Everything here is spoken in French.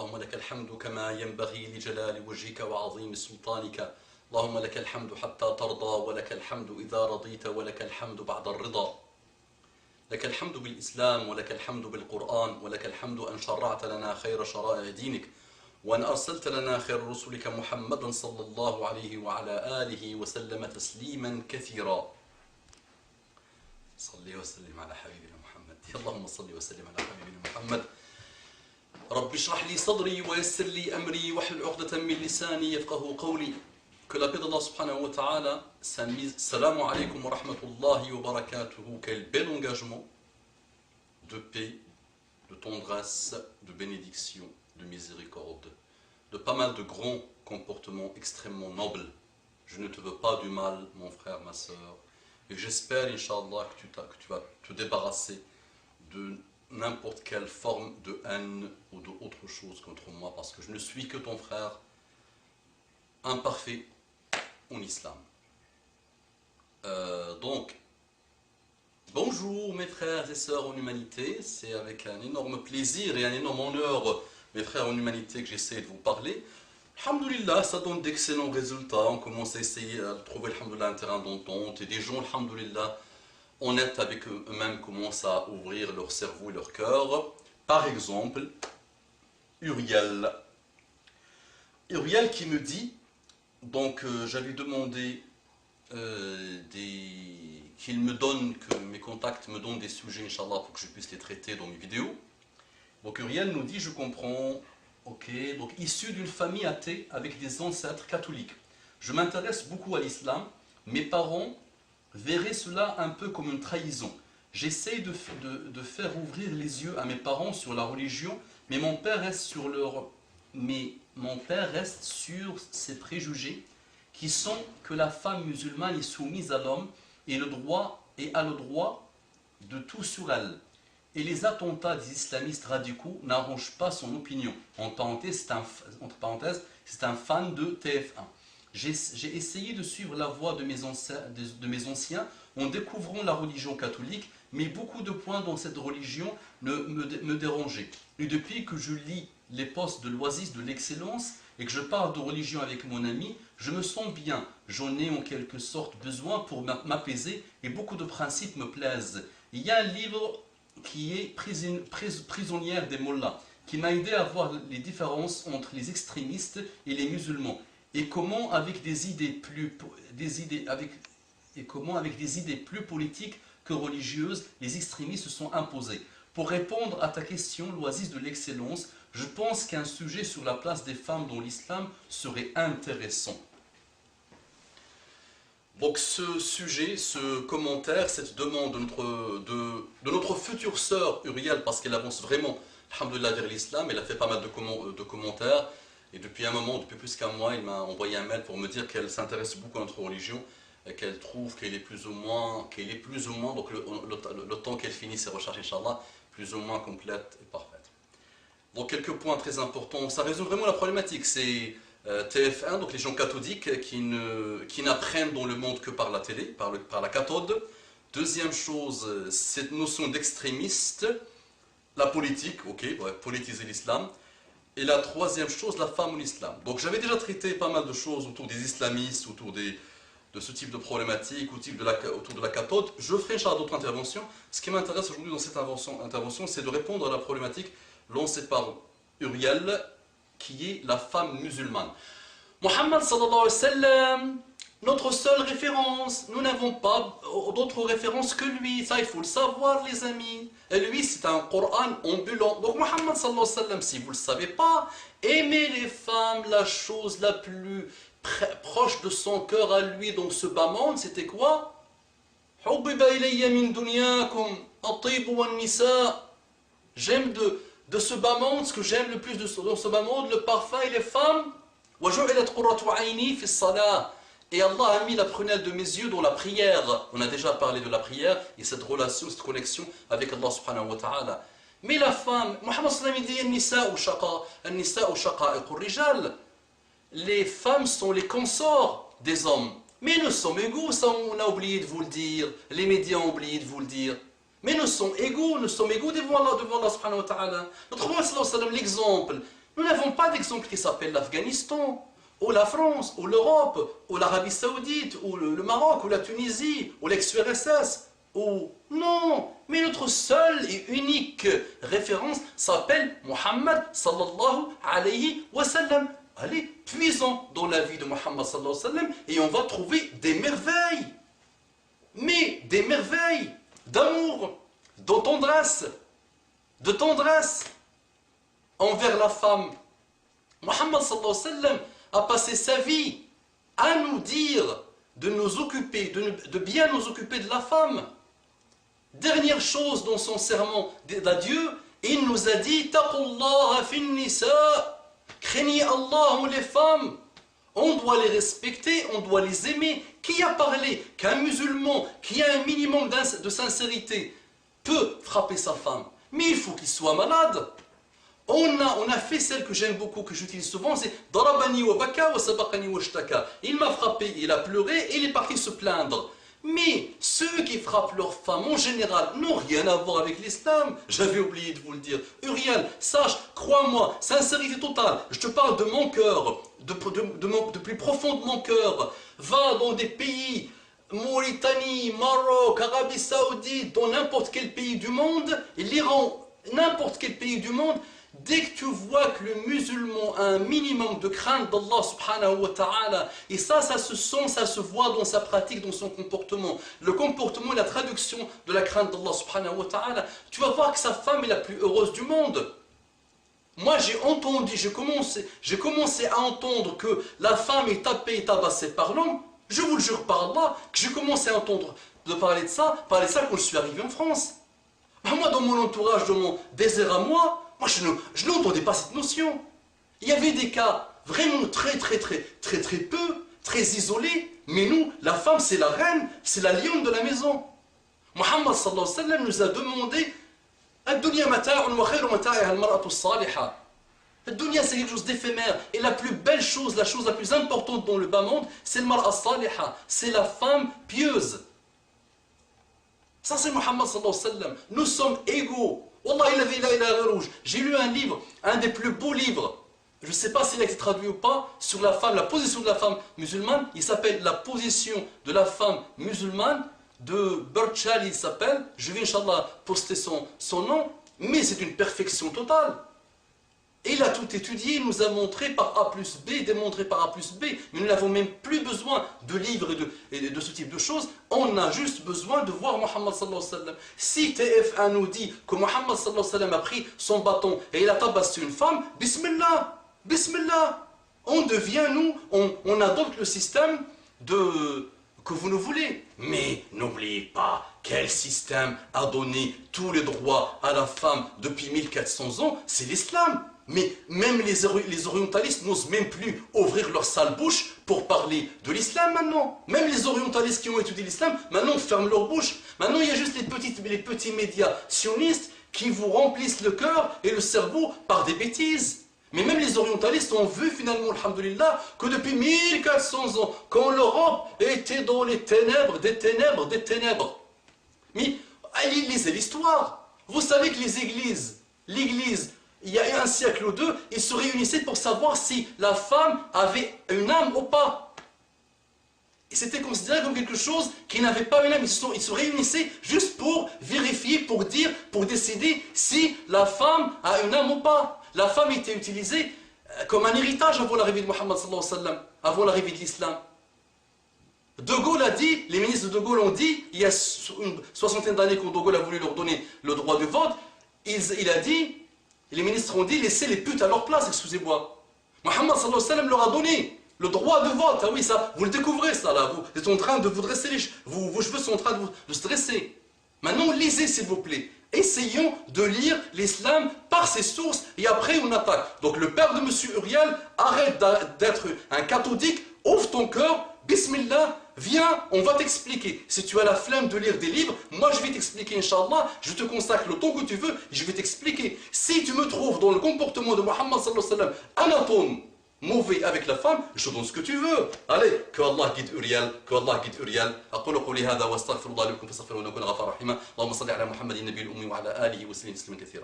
اللهم لك الحمد كما ينبغي لجلال وجهك وعظيم سلطانك. اللهم لك الحمد حتى ترضى، ولك الحمد إذا رضيت، ولك الحمد بعد الرضا. لك الحمد بالإسلام، ولك الحمد بالقرآن، ولك الحمد أن شرعت لنا خير شرائع دينك، وأن أرسلت لنا خير رسلك محمدا صلى الله عليه وعلى آله وسلم تسليما كثيرا. صلي وسلم على حبيبنا محمد. اللهم صل وسلم على حبيبنا محمد. رب اشرح لي صدري ويسر لي أمري واحلل عقدة من لساني يفقه قولي. Que la paix d'Allah subhanahu wa ta'ala sa mise. Salam alaykum wa rahmatullahi wa barakatuhu. Quel bel engagement de paix, de tendresse, de bénédiction, de miséricorde, de pas mal de grands comportements extrêmement nobles. Je ne te veux pas du mal, mon frère, ma soeur. Et j'espère, Inch'Allah, que tu vas te débarrasser de n'importe quelle forme de haine ou d'autre chose contre moi, parce que je ne suis que ton frère imparfait en islam. Donc, bonjour mes frères et sœurs en humanité, c'est avec un énorme plaisir et un énorme honneur, mes frères en humanité, que j'essaie de vous parler. Alhamdulillah, ça donne d'excellents résultats, on commence à essayer de trouver un terrain d'entente, et des gens, alhamdulillah, honnêtes avec eux-mêmes, commencent à ouvrir leur cerveau et leur cœur. Par exemple, Uriel qui me dit, donc j'avais demandé qu'il me donne, que mes contacts me donnent des sujets, Inch'Allah, pour que je puisse les traiter dans mes vidéos. Donc Uriel nous dit, je comprends, ok, donc issu d'une famille athée avec des ancêtres catholiques. Je m'intéresse beaucoup à l'islam, mes parents verraient cela un peu comme une trahison. J'essaye de faire ouvrir les yeux à mes parents sur la religion, mais mon père reste sur ses préjugés qui sont que la femme musulmane est soumise à l'homme et a le droit de tout sur elle. Et les attentats des islamistes radicaux n'arrangent pas son opinion. Entre parenthèses, c'est un fan de TF1. J'ai essayé de suivre la voie de mes anciens en découvrant la religion catholique, mais beaucoup de points dans cette religion me dérangeaient. Et depuis que je lis les posts de l'Oasis de l'excellence et que je parle de religion avec mon ami, je me sens bien. J'en ai en quelque sorte besoin pour m'apaiser et beaucoup de principes me plaisent. Il y a un livre qui est Prisonnière des mollahs, qui m'a aidé à voir les différences entre les extrémistes et les musulmans, et comment avec des idées plus politiques que religieuses, les extrémistes se sont imposés. Pour répondre à ta question, l'Oasis de l'excellence, je pense qu'un sujet sur la place des femmes dans l'islam serait intéressant. Donc ce sujet, ce commentaire, cette demande de notre future sœur Uriel, parce qu'elle avance vraiment, alhamdoulilah, vers l'islam, elle a fait pas mal de commentaires, et depuis un moment, depuis plus qu'un mois, il m'a envoyé un mail pour me dire qu'elle s'intéresse beaucoup à notre religion, et qu'elle trouve qu'elle est plus ou moins, donc le temps qu'elle finit ses recherches, Inch'Allah, plus ou moins complète et parfaite. Donc quelques points très importants, ça résume vraiment la problématique, c'est TF1, donc les gens cathodiques qui n'apprennent dans le monde que par la télé, par la cathode. Deuxième chose, cette notion d'extrémiste, la politique, ok, ouais, politiser l'islam. Et la troisième chose, la femme en islam. Donc j'avais déjà traité pas mal de choses autour des islamistes, autour de ce type de problématique, autour de la cathode. Je ferai d'autres interventions. Ce qui m'intéresse aujourd'hui dans cette intervention, c'est de répondre à la problématique lancée par Uriel, qui est la femme musulmane. Muhammad sallallahu alayhi wa sallam, notre seule référence, nous n'avons pas d'autre référence que lui, ça il faut le savoir les amis. Et lui c'est un Coran ambulant. Donc Muhammad sallallahu alayhi wa sallam, si vous ne le savez pas, aimez les femmes, la chose la plus proche de son cœur à lui dans ce bas monde, c'était quoi? J'aime de ce bas monde, ce que j'aime le plus dans ce bas monde, le parfum et les femmes. Et Allah a mis la prunelle de mes yeux dans la prière. On a déjà parlé de la prière et cette relation, cette connexion avec Allah subhanahu wa ta'ala. Mais la femme, Muhammad sallallahu alayhi wa sallam dit, les femmes sont les consorts des hommes. Mais nous sommes égaux, ça on a oublié de vous le dire. Les médias ont oublié de vous le dire. Mais nous sommes égaux devant Allah subhanahu wa ta'ala. Notre prophète sallallahu alayhi wa sallam, l'exemple, Nous n'avons pas d'exemple qui s'appelle l'Afghanistan, ou la France, ou l'Europe, ou l'Arabie Saoudite, ou le Maroc, ou la Tunisie, ou l'ex-URSS, ou... Non, mais notre seule et unique référence s'appelle Muhammad sallallahu alayhi wa sallam. Allez, puisons dans la vie de Muhammad sallallahu alayhi wa sallam et on va trouver des merveilles. Mais des merveilles d'amour, de tendresse envers la femme. Muhammad sallallahu alayhi wa sallam a passé sa vie à nous dire de nous occuper, de bien nous occuper de la femme. Dernière chose dans son serment d'adieu, il nous a dit « Taqullaha fin nisa » craignez Allah les femmes. On doit les respecter, on doit les aimer. Qui a parlé qu'un musulman qui a un minimum de sincérité peut frapper sa femme? Mais il faut qu'il soit malade. On a fait celle que j'aime beaucoup, que j'utilise souvent, c'est « Darabani wa baka wa sabaqani wa shtaka » Il m'a frappé, il a pleuré et il est parti se plaindre. Mais ceux qui frappent leurs femmes en général n'ont rien à voir avec l'islam. J'avais oublié de vous le dire. Uriel, sache, crois-moi, sincérité totale, je te parle de mon cœur, de plus profond de mon cœur. Va dans des pays, Mauritanie, Maroc, Arabie Saoudite, dans n'importe quel pays du monde, l'Iran, n'importe quel pays du monde, dès que tu vois que le musulman a un minimum de crainte d'Allah subhanahu wa ta'ala, et ça se sent, ça se voit dans sa pratique, dans son comportement. Le comportement est la traduction de la crainte d'Allah subhanahu wa ta'ala. Tu vas voir que sa femme est la plus heureuse du monde. Moi j'ai entendu, j'ai commencé à entendre que la femme est tapée et tabassée par l'homme. Je vous le jure par Allah, que j'ai commencé à entendre de parler de ça quand je suis arrivé en France. Moi dans mon entourage, dans mon désert à moi, je n'entendais pas cette notion. Il y avait des cas vraiment très peu, très isolés. Mais nous, la femme, c'est la reine, c'est la lionne de la maison. Muhammad sallallahu alayhi wa sallam nous a demandé Ad-dunya mata'un wa khayru mata'iha al-mar'atu as-salihah. Ad-dunya, c'est quelque chose d'éphémère. Et la plus belle chose, la chose la plus importante dans le bas monde, c'est le mar'a as-salihah. C'est la femme pieuse. Ça, c'est Muhammad sallallahu alayhi wa sallam. Nous sommes égaux. Wallahi la ilaha illa rouge. J'ai lu un livre, un des plus beaux livres. Je ne sais pas s'il a été traduit ou pas, sur la femme, la position de la femme musulmane. Il s'appelle La position de la femme musulmane, de Burchali, il s'appelle. Je vais, Inch'Allah, poster son nom. Mais c'est une perfection totale. Et il a tout étudié, il nous a montré par A plus B, démontré par A plus B. Mais nous n'avons même plus besoin de livres et de ce type de choses. On a juste besoin de voir Muhammad sallallahu alayhi wa sallam. Si TF1 nous dit que Muhammad sallallahu alayhi wa sallam a pris son bâton et il a tabassé une femme, Bismillah, Bismillah. On devient, nous, on adopte le système que vous nous voulez. Mais n'oubliez pas quel système a donné tous les droits à la femme depuis 1400 ans, c'est l'islam. Mais même les orientalistes n'osent même plus ouvrir leur sale bouche pour parler de l'islam maintenant. Même les orientalistes qui ont étudié l'islam, maintenant ferment leur bouche. Maintenant il y a juste les petits médias sionistes qui vous remplissent le cœur et le cerveau par des bêtises. Mais même les orientalistes ont vu finalement, alhamdoulilah, que depuis 1400 ans, quand l'Europe était dans les ténèbres, des ténèbres. Mais allez, lisez l'histoire. Vous savez que l'Église, il y a eu un siècle ou deux, ils se réunissaient pour savoir si la femme avait une âme ou pas. Et c'était considéré comme quelque chose qui n'avait pas une âme. Ils se réunissaient juste pour vérifier, pour dire, pour décider si la femme a une âme ou pas. La femme était utilisée comme un héritage avant l'arrivée de Muhammad sallallahu alayhi wa sallam, avant l'arrivée de l'islam. De Gaulle a dit, les ministres de Gaulle ont dit, il y a une soixantaine d'années quand De Gaulle a voulu leur donner le droit de vote, il a dit, les ministres ont dit, laissez les putes à leur place, excusez-moi. Muhammad sallallahu alayhi wa sallam leur a donné le droit de vote. Ah oui, ça, vous le découvrez ça là, vous êtes en train de vous dresser, vos cheveux sont en train de se dresser. Maintenant, lisez s'il vous plaît. Essayons de lire l'islam par ses sources et après on attaque. Donc le père de M. Uriel, arrête d'être un catholique, ouvre ton cœur, bismillah, viens, on va t'expliquer. Si tu as la flemme de lire des livres, moi je vais t'expliquer, Inch'Allah, je te consacre le temps que tu veux, je vais t'expliquer. Si tu me trouves dans le comportement de Muhammad sallallahu alayhi wa sallam, anatome, mauvais avec la femme, je te donne ce que tu veux. Allez, que Allah guide Uriel, que Allah guide Uriel. أقول قولي هذا واستغفر الله لكم فاستغفروه إنه كان غفارا رحيما. اللهم صل على محمد النبي الأمي وعلى آله وسلم تسليما كثيرا.